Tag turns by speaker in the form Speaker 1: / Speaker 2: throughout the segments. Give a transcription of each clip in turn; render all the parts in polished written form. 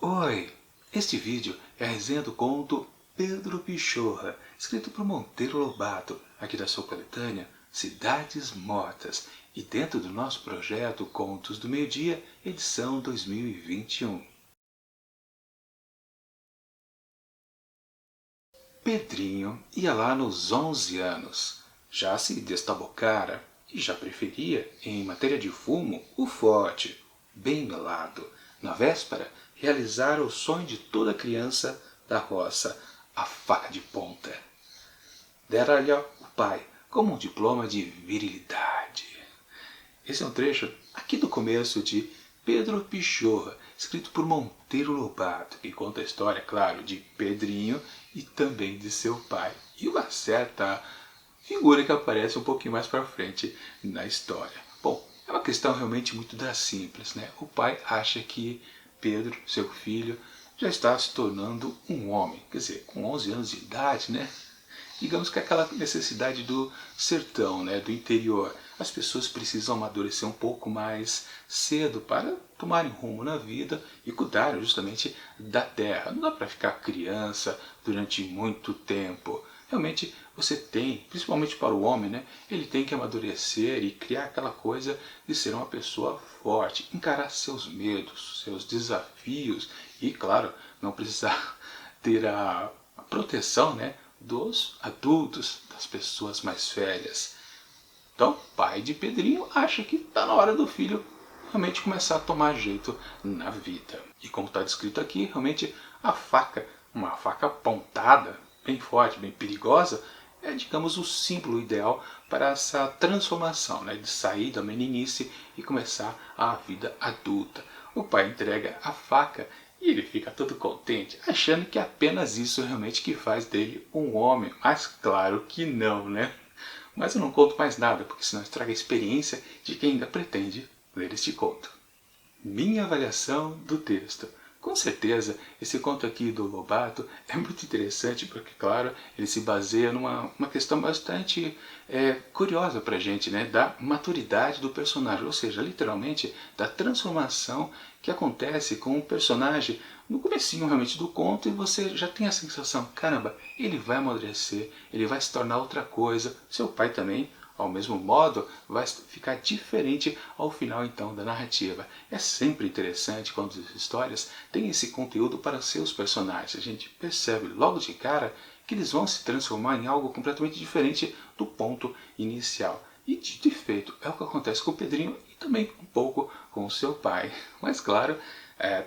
Speaker 1: Oi! Este vídeo é a resenha do conto Pedro Pichorra, escrito por Monteiro Lobato, aqui da sua coletânea Cidades Mortas, e dentro do nosso projeto Contos do Meio-Dia, edição 2021. Pedrinho ia lá nos 11 anos. Já se destabocara e já preferia, em matéria de fumo, o forte, bem melado. Na véspera, realizara o sonho de toda criança da roça, a faca de ponta. Dera-lhe o pai como um diploma de virilidade. Esse é um trecho aqui do começo de Pedro Pichorra, escrito por Monteiro Lobato, que conta a história, claro, de Pedrinho e também de seu pai. E uma certa figura que aparece um pouquinho mais para frente na história. Bom, é uma questão realmente muito da simples, né? O pai acha que Pedro, seu filho, já está se tornando um homem. Quer dizer, com 11 anos de idade, né? Digamos que aquela necessidade do sertão, né, do interior. As pessoas precisam amadurecer um pouco mais cedo para tomarem rumo na vida e cuidarem justamente da terra. Não dá para ficar criança durante muito tempo. Realmente você tem, principalmente para o homem, né, ele tem que amadurecer e criar aquela coisa de ser uma pessoa forte, encarar seus medos, seus desafios e, claro, não precisar ter a proteção, né, dos adultos, das pessoas mais velhas. Então, o pai de Pedrinho acha que está na hora do filho realmente começar a tomar jeito na vida. E como está descrito aqui, realmente a faca, uma faca apontada, bem forte, bem perigosa, é, digamos, o símbolo ideal para essa transformação, né, de sair da meninice e começar a vida adulta. O pai entrega a faca e ele fica todo contente, achando que é apenas isso realmente que faz dele um homem. Mas claro que não, né? Mas eu não conto mais nada, porque senão estraga a experiência de quem ainda pretende ler este conto. Minha avaliação do texto. Com certeza, esse conto aqui do Lobato é muito interessante porque, claro, ele se baseia numa questão bastante curiosa pra gente, né? Da maturidade do personagem, ou seja, literalmente, da transformação que acontece com o personagem no comecinho realmente do conto e você já tem a sensação, caramba, ele vai amadurecer, ele vai se tornar outra coisa, seu pai também, ao mesmo modo, vai ficar diferente ao final então da narrativa. É sempre interessante quando as histórias têm esse conteúdo para seus personagens. A gente percebe logo de cara que eles vão se transformar em algo completamente diferente do ponto inicial. E dito e feito, é o que acontece com o Pedrinho e também um pouco com o seu pai. Mas claro,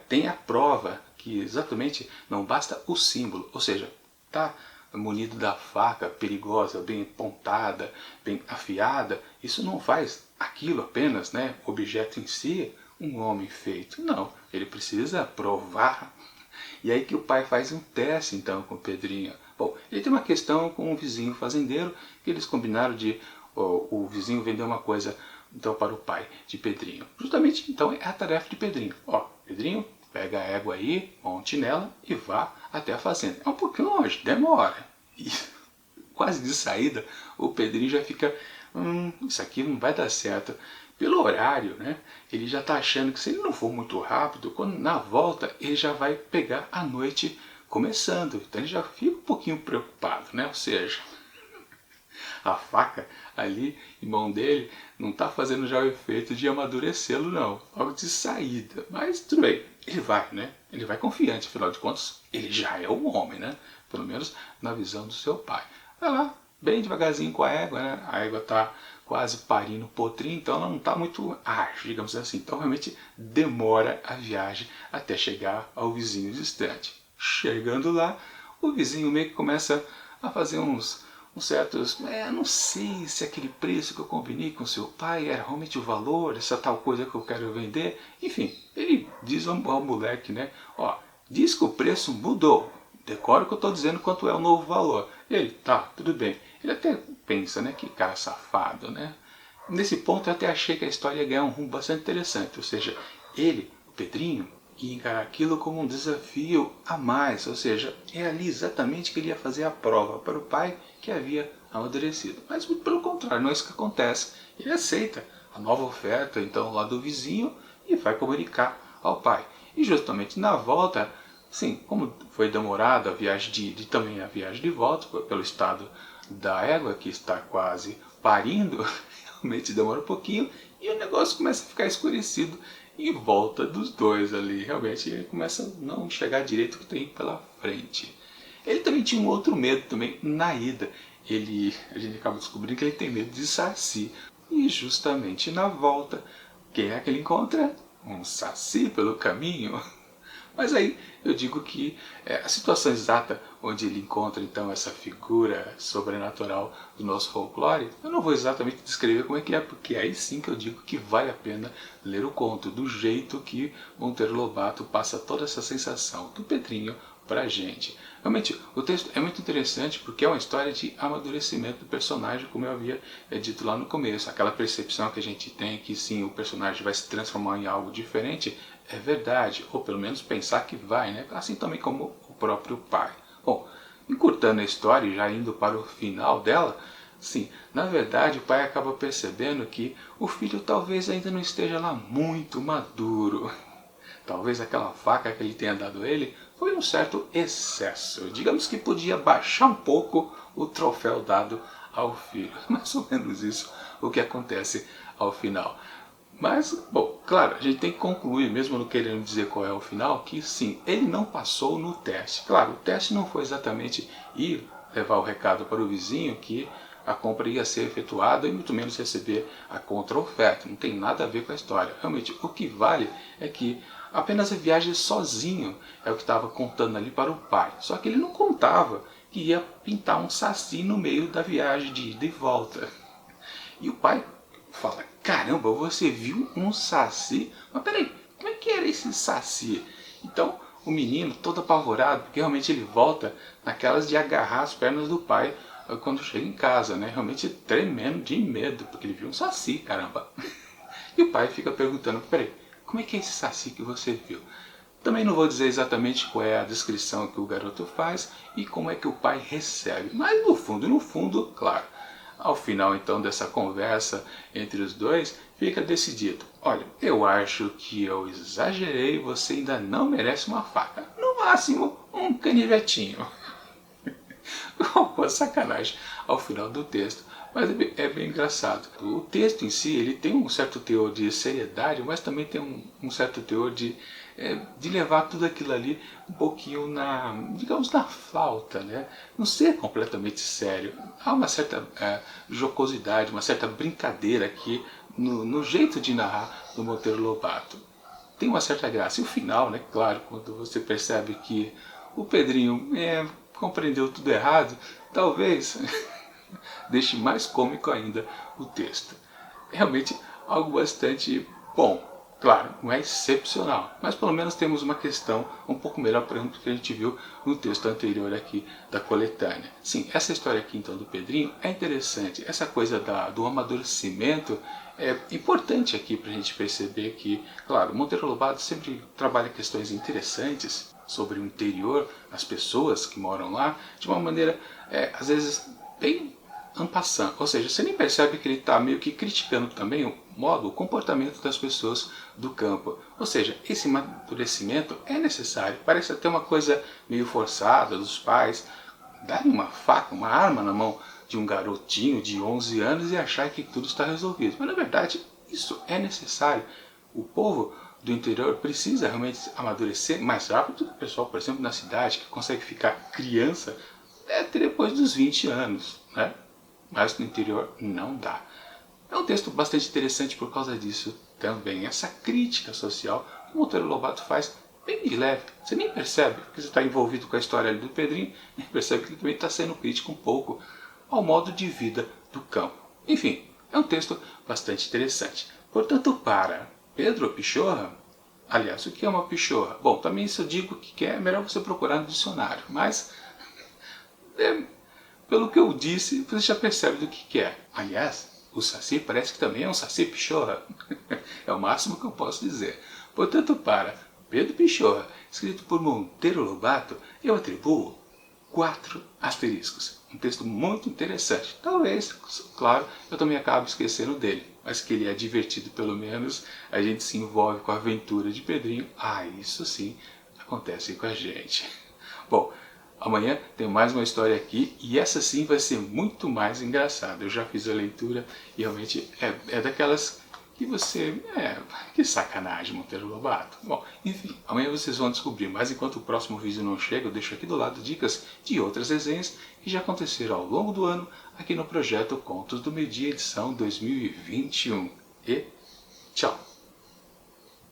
Speaker 1: tem a prova que exatamente não basta o símbolo, ou seja, tá munido da faca perigosa, bem pontada, bem afiada, isso não faz aquilo apenas, né, objeto em si, um homem feito. Não, ele precisa provar. E aí que o pai faz um teste então com o Pedrinho. Bom, ele tem uma questão com um vizinho fazendeiro, que eles combinaram de o vizinho vender uma coisa então para o pai de Pedrinho. Justamente então é a tarefa de Pedrinho. Ó, Pedrinho, pega a égua aí, monte nela e vá até a fazenda. É um pouquinho longe, demora. E quase de saída, o Pedrinho já fica, isso aqui não vai dar certo. Pelo horário, né, ele já está achando que se ele não for muito rápido, quando na volta ele já vai pegar a noite começando. Então ele já fica um pouquinho preocupado, né? Ou seja, a faca ali em mão dele não está fazendo já o efeito de amadurecê-lo não, logo de saída. Mas tudo bem, ele vai, né? Ele vai confiante, afinal de contas, ele já é um homem, né? Pelo menos na visão do seu pai. Vai lá, bem devagarzinho com a égua, né? A égua está quase parindo o potrinho, então ela não está muito ágil, digamos assim. Então realmente demora a viagem até chegar ao vizinho distante. Chegando lá, o vizinho meio que começa a fazer uns certos, não sei se aquele preço que eu combinei com seu pai era realmente o valor, essa tal coisa que eu quero vender. Enfim, ele diz ao moleque, né, ó, diz que o preço mudou, decora que eu estou dizendo quanto é o novo valor. E ele, tá, tudo bem. Ele até pensa, né, que cara safado, né. Nesse ponto eu até achei que a história ia ganhar um rumo bastante interessante, ou seja, ele, o Pedrinho, e encarar aquilo como um desafio a mais, ou seja, é ali exatamente que ele ia fazer a prova para o pai que havia amadurecido. Mas muito pelo contrário, não é isso que acontece. Ele aceita a nova oferta, então, lá do vizinho e vai comunicar ao pai. E justamente na volta, sim, como foi demorada a viagem de ida e também a viagem de volta, pelo estado da égua que está quase parindo, realmente demora um pouquinho e o negócio começa a ficar escurecido em volta dos dois ali. Realmente ele começa a não enxergar direito o que tem pela frente. Ele também tinha um outro medo também na ida. A gente acaba descobrindo que ele tem medo de saci. E justamente na volta, quem é que ele encontra? Um saci pelo caminho. Mas aí eu digo que a situação exata onde ele encontra então essa figura sobrenatural do nosso folclore, eu não vou exatamente descrever como é, porque aí sim que eu digo que vale a pena ler o conto, do jeito que Monteiro Lobato passa toda essa sensação do Pedrinho pra gente. Realmente, o texto é muito interessante porque é uma história de amadurecimento do personagem, como eu havia dito lá no começo. Aquela percepção que a gente tem que sim, o personagem vai se transformar em algo diferente, é verdade, ou pelo menos pensar que vai, né? Assim também como o próprio pai. Bom, encurtando a história e já indo para o final dela, sim, na verdade o pai acaba percebendo que o filho talvez ainda não esteja lá muito maduro. Talvez aquela faca que ele tenha dado a ele foi um certo excesso. Digamos que podia baixar um pouco o troféu dado ao filho. Mais ou menos isso o que acontece ao final. Mas, bom, claro, a gente tem que concluir, mesmo não querendo dizer qual é o final, que sim, ele não passou no teste. Claro, o teste não foi exatamente ir levar o recado para o vizinho que a compra ia ser efetuada e muito menos receber a contra-oferta. Não tem nada a ver com a história. Realmente, o que vale é que apenas a viagem sozinho é o que estava contando ali para o pai. Só que ele não contava que ia pintar um saci no meio da viagem de ida e volta. E o pai fala, caramba, você viu um saci? Mas peraí, como é que era esse saci? Então o menino, todo apavorado, porque realmente ele volta naquelas de agarrar as pernas do pai quando chega em casa, né? Realmente tremendo de medo, porque ele viu um saci, caramba. E o pai fica perguntando, peraí, como é que é esse saci que você viu? Também não vou dizer exatamente qual é a descrição que o garoto faz e como é que o pai recebe, mas no fundo, claro, ao final então dessa conversa entre os dois, fica decidido. Olha, eu acho que eu exagerei, você ainda não merece uma faca. No máximo, um canivetinho. Uma sacanagem ao final do texto. Mas é bem engraçado. O texto em si, ele tem um certo teor de seriedade, mas também tem um certo teor de levar tudo aquilo ali um pouquinho digamos, na flauta, né? Não ser completamente sério. Há uma certa jocosidade, uma certa brincadeira aqui no jeito de narrar do Monteiro Lobato. Tem uma certa graça. E o final, né? Claro, quando você percebe que o Pedrinho compreendeu tudo errado, talvez deixe mais cômico ainda o texto. Realmente algo bastante bom. Claro, não é excepcional, mas pelo menos temos uma questão um pouco melhor, por exemplo, do que a gente viu no texto anterior aqui da coletânea. Sim, essa história aqui então do Pedrinho é interessante. Essa coisa do amadurecimento é importante aqui para a gente perceber que, claro, Monteiro Lobato sempre trabalha questões interessantes sobre o interior, as pessoas que moram lá, de uma maneira, às vezes, bem en passant, ou seja, você nem percebe que ele está meio que criticando também o comportamento das pessoas do campo. Ou seja, esse amadurecimento é necessário. Parece até uma coisa meio forçada dos pais darem uma faca, uma arma na mão de um garotinho de 11 anos e achar que tudo está resolvido. Mas na verdade isso é necessário. O povo do interior precisa realmente amadurecer mais rápido do que o pessoal, por exemplo, na cidade, que consegue ficar criança até depois dos 20 anos, né? Mas no interior não dá. É um texto bastante interessante por causa disso também. Essa crítica social que o Monteiro Lobato faz bem de leve. Você nem percebe, porque você está envolvido com a história ali do Pedrinho, nem percebe que ele também está sendo crítico um pouco ao modo de vida do campo. Enfim, é um texto bastante interessante. Portanto, para Pedro Pichorra, aliás, o que é uma pichorra? Bom, também isso eu digo que é melhor você procurar no dicionário, mas pelo que eu disse, você já percebe do que é. Aliás, o saci parece que também é um saci pichorra. É o máximo que eu posso dizer. Portanto, para Pedro Pichorra, escrito por Monteiro Lobato, eu atribuo 4 asteriscos. Um texto muito interessante. Talvez, claro, eu também acabe esquecendo dele. mas que ele é divertido pelo menos, a gente se envolve com a aventura de Pedrinho. Ah, isso sim acontece com a gente. Bom, amanhã tem mais uma história aqui e essa sim vai ser muito mais engraçada. Eu já fiz a leitura e realmente é daquelas que você... que sacanagem, Monteiro Lobato. Bom, enfim, amanhã vocês vão descobrir, mas enquanto o próximo vídeo não chega, eu deixo aqui do lado dicas de outras resenhas que já aconteceram ao longo do ano aqui no projeto Contos do Meio-Dia, edição 2021. E tchau!